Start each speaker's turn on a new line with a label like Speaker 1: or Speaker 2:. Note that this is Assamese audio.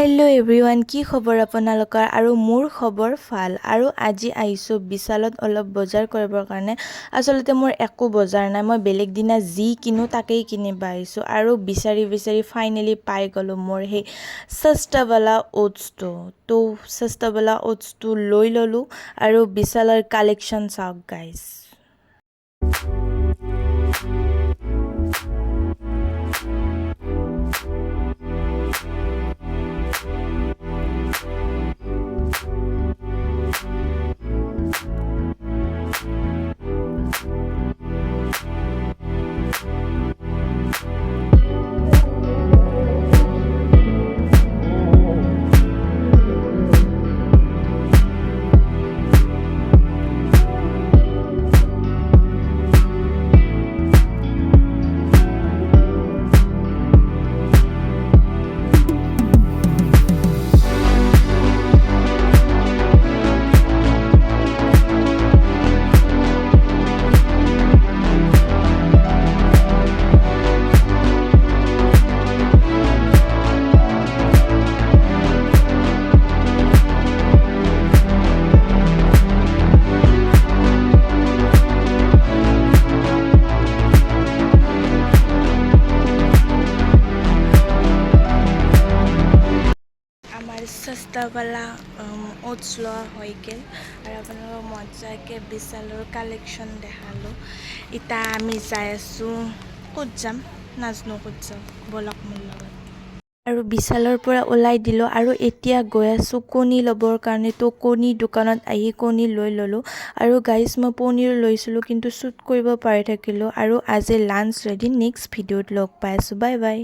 Speaker 1: হেল্ল' এভৰিৱান, কি খবৰ আপোনালোকৰ? আৰু মোৰ খবৰ ভাল। আৰু আজি আহিছোঁ বিশালত অলপ বজাৰ কৰিবৰ কাৰণে। আচলতে মোৰ একো বজাৰ নাই, মই বেলেগ দিনা যি কিনো তাকেই কিনিব আহিছোঁ। আৰু বিচাৰি ফাইনেলি পাই গ'লোঁ মোৰ সেই সস্তাৱালা অ'টছটো। তো সস্তাৱালা অ'টছটো লৈ ল'লোঁ আৰু বিশালৰ কালেকশ্যন চাওক গাইজ। আমাৰ সস্তাৱালা অ'টছ লোৱা হৈ গ'ল আৰু আপোনালোকক মজাকৈ বিশালৰ কালেকশ্যন দেখালোঁ। এতিয়া আমি যাই আছোঁ, ক'ত যাম নাজানো, ক'ত যাম, ব'লক মোৰ লগত। আৰু বিশালৰ পৰা ওলাই দিলোঁ আৰু এতিয়া গৈ আছোঁ কণী ল'বৰ কাৰণে। তো কণী দোকানত আহি কণী লৈ ল'লোঁ। আৰু গাইজ, মই পনীৰ লৈছিলোঁ কিন্তু শ্বুট কৰিব পাৰি থাকিলোঁ। আৰু আজি লাঞ্চ ৰেডি, নেক্সট ভিডিঅ'ত লগ পাই আছোঁ, বাই বাই।